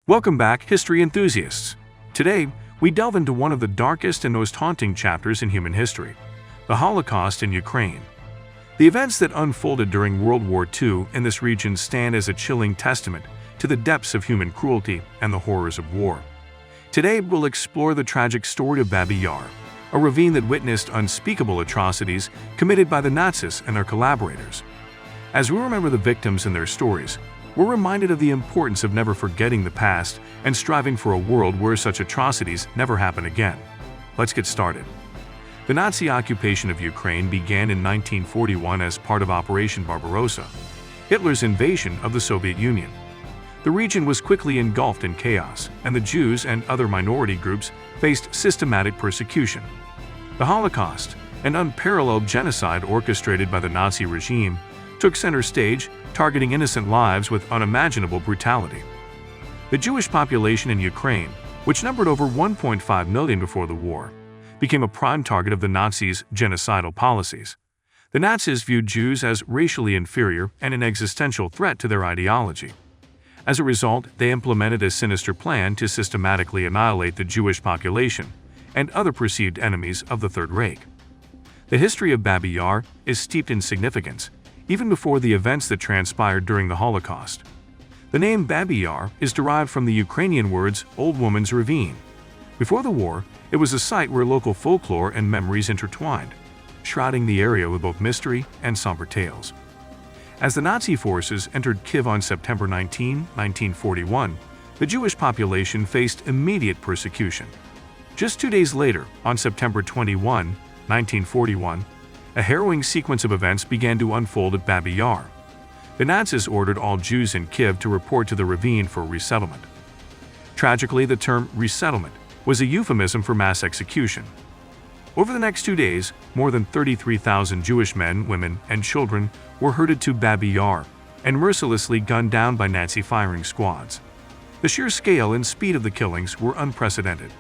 Welcome back, history enthusiasts. Today, we delve into one of the darkest and most haunting chapters in human history, the Holocaust in Ukraine. The events that unfolded during World War II in this region stand as a chilling testament to the depths of human cruelty and the horrors of war. Today, we'll explore the tragic story of Babi Yar, a ravine that witnessed unspeakable atrocities committed by the Nazis and their collaborators. As we remember the victims and their stories, we're reminded of the importance of never forgetting the past and striving for a world where such atrocities never happen again. Let's get started. The Nazi occupation of Ukraine began in 1941 as part of Operation Barbarossa, Hitler's invasion of the Soviet Union. The region was quickly engulfed in chaos, and the Jews and other minority groups faced systematic persecution. The Holocaust, an unparalleled genocide orchestrated by the Nazi regime, took center stage, targeting innocent lives with unimaginable brutality. The Jewish population in Ukraine, which numbered over 1.5 million before the war, became a prime target of the Nazis' genocidal policies. The Nazis viewed Jews as racially inferior and an existential threat to their ideology. As a result, they implemented a sinister plan to systematically annihilate the Jewish population and other perceived enemies of the Third Reich. The history of Babi Yar is steeped in significance, even before the events that transpired during the Holocaust. The name Babi Yar is derived from the Ukrainian words Old Woman's Ravine. Before the war, it was a site where local folklore and memories intertwined, shrouding the area with both mystery and somber tales. As the Nazi forces entered Kiev on September 19, 1941, the Jewish population faced immediate persecution. Just 2 days later, on September 21, 1941, a harrowing sequence of events began to unfold at Babi Yar. The Nazis ordered all Jews in Kiev to report to the ravine for resettlement. Tragically, the term resettlement was a euphemism for mass execution. Over the next 2 days, more than 33,000 Jewish men, women, and children were herded to Babi Yar and mercilessly gunned down by Nazi firing squads. The sheer scale and speed of the killings were unprecedented,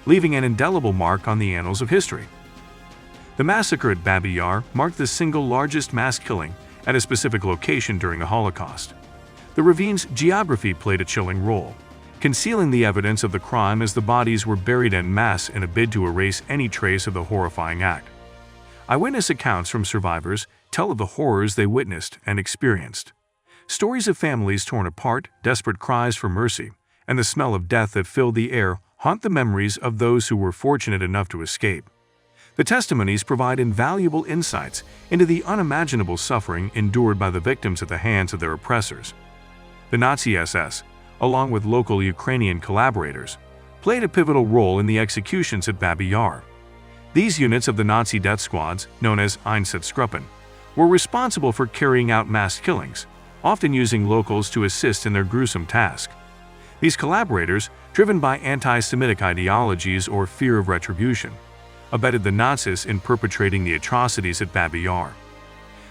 leaving an indelible mark on the annals of history. The massacre at Babi Yar marked the single largest mass killing at a specific location during the Holocaust. The ravine's geography played a chilling role, concealing the evidence of the crime as the bodies were buried en masse in a bid to erase any trace of the horrifying act. Eyewitness accounts from survivors tell of the horrors they witnessed and experienced. Stories of families torn apart, desperate cries for mercy, and the smell of death that filled the air haunt the memories of those who were fortunate enough to escape. The testimonies provide invaluable insights into the unimaginable suffering endured by the victims at the hands of their oppressors. The Nazi SS, along with local Ukrainian collaborators, played a pivotal role in the executions at Babi Yar. These units of the Nazi death squads, known as Einsatzgruppen, were responsible for carrying out mass killings, often using locals to assist in their gruesome task. These collaborators, driven by anti-Semitic ideologies or fear of retribution, abetted the Nazis in perpetrating the atrocities at Babi Yar.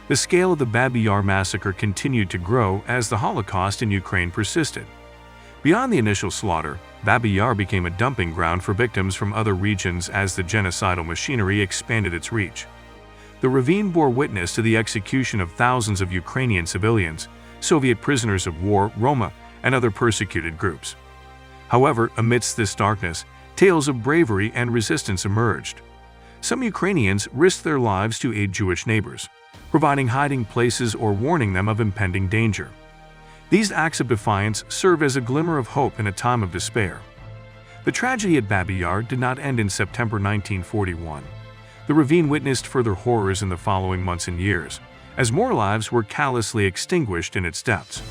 The scale of the Babi Yar massacre continued to grow as the Holocaust in Ukraine persisted. Beyond the initial slaughter, Babi Yar became a dumping ground for victims from other regions as the genocidal machinery expanded its reach. The ravine bore witness to the execution of thousands of Ukrainian civilians, Soviet prisoners of war, Roma, and other persecuted groups. However, amidst this darkness, tales of bravery and resistance emerged. Some Ukrainians risked their lives to aid Jewish neighbors, providing hiding places or warning them of impending danger. These acts of defiance serve as a glimmer of hope in a time of despair. The tragedy at Babi Yar did not end in September 1941. The ravine witnessed further horrors in the following months and years, as more lives were callously extinguished in its depths.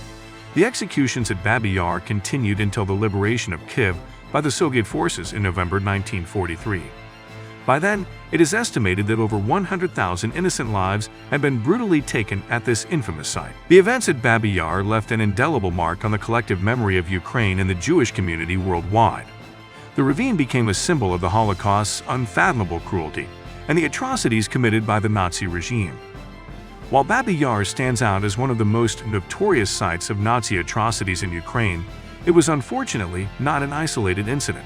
The executions at Babi Yar continued until the liberation of Kiev by the Soviet forces in November 1943. By then, it is estimated that over 100,000 innocent lives had been brutally taken at this infamous site. The events at Babi Yar left an indelible mark on the collective memory of Ukraine and the Jewish community worldwide. The ravine became a symbol of the Holocaust's unfathomable cruelty and the atrocities committed by the Nazi regime. While Babi Yar stands out as one of the most notorious sites of Nazi atrocities in Ukraine, it was unfortunately not an isolated incident.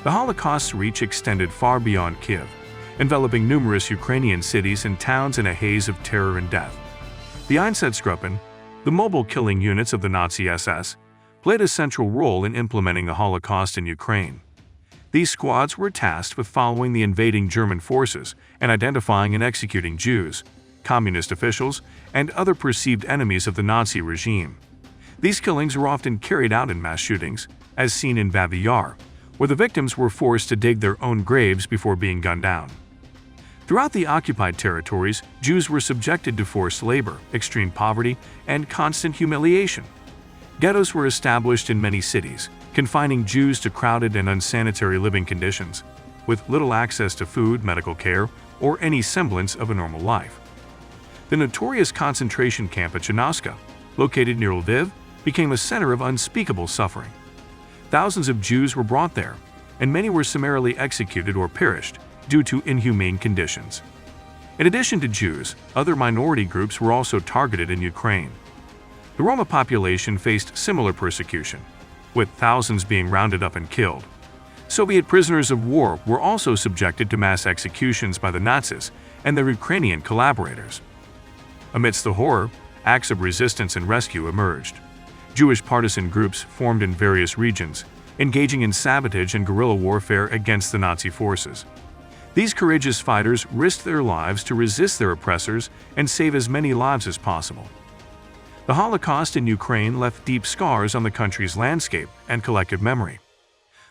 The Holocaust's reach extended far beyond Kiev, enveloping numerous Ukrainian cities and towns in a haze of terror and death. The Einsatzgruppen, the mobile killing units of the Nazi SS, played a central role in implementing the Holocaust in Ukraine. These squads were tasked with following the invading German forces and identifying and executing Jews, communist officials, and other perceived enemies of the Nazi regime. These killings were often carried out in mass shootings, as seen in Babi, where the victims were forced to dig their own graves before being gunned down. Throughout the occupied territories, Jews were subjected to forced labor, extreme poverty, and constant humiliation. Ghettos were established in many cities, confining Jews to crowded and unsanitary living conditions, with little access to food, medical care, or any semblance of a normal life. The notorious concentration camp at Chernovka, located near Lviv, became a center of unspeakable suffering. Thousands of Jews were brought there, and many were summarily executed or perished due to inhumane conditions. In addition to Jews, other minority groups were also targeted in Ukraine. The Roma population faced similar persecution, with thousands being rounded up and killed. Soviet prisoners of war were also subjected to mass executions by the Nazis and their Ukrainian collaborators. Amidst the horror, acts of resistance and rescue emerged. Jewish partisan groups formed in various regions, engaging in sabotage and guerrilla warfare against the Nazi forces. These courageous fighters risked their lives to resist their oppressors and save as many lives as possible. The Holocaust in Ukraine left deep scars on the country's landscape and collective memory.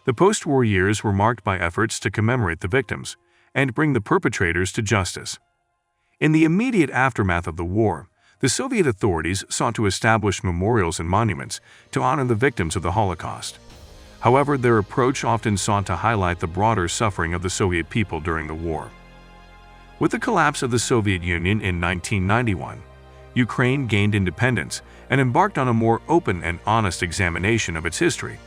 The post-war years were marked by efforts to commemorate the victims and bring the perpetrators to justice. In the immediate aftermath of the war, the Soviet authorities sought to establish memorials and monuments to honor the victims of the Holocaust. However, their approach often sought to highlight the broader suffering of the Soviet people during the war. With the collapse of the Soviet Union in 1991, Ukraine gained independence and embarked on a more open and honest examination of its history.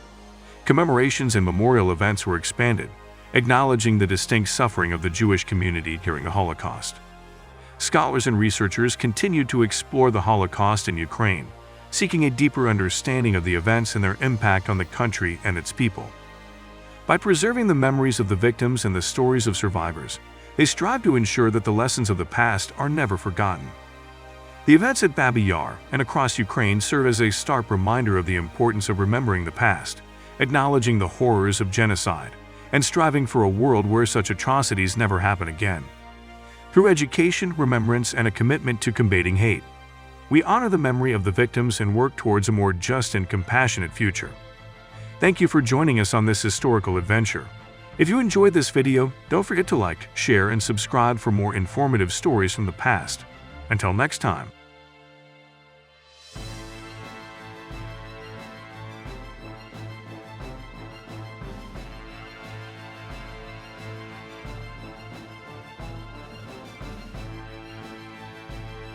Commemorations and memorial events were expanded, acknowledging the distinct suffering of the Jewish community during the Holocaust. Scholars and researchers continued to explore the Holocaust in Ukraine, seeking a deeper understanding of the events and their impact on the country and its people. By preserving the memories of the victims and the stories of survivors, they strive to ensure that the lessons of the past are never forgotten. The events at Babi Yar and across Ukraine serve as a stark reminder of the importance of remembering the past, acknowledging the horrors of genocide, and striving for a world where such atrocities never happen again. Through education, remembrance, and a commitment to combating hate, we honor the memory of the victims and work towards a more just and compassionate future. Thank you for joining us on this historical adventure. If you enjoyed this video, don't forget to like, share, and subscribe for more informative stories from the past. Until next time.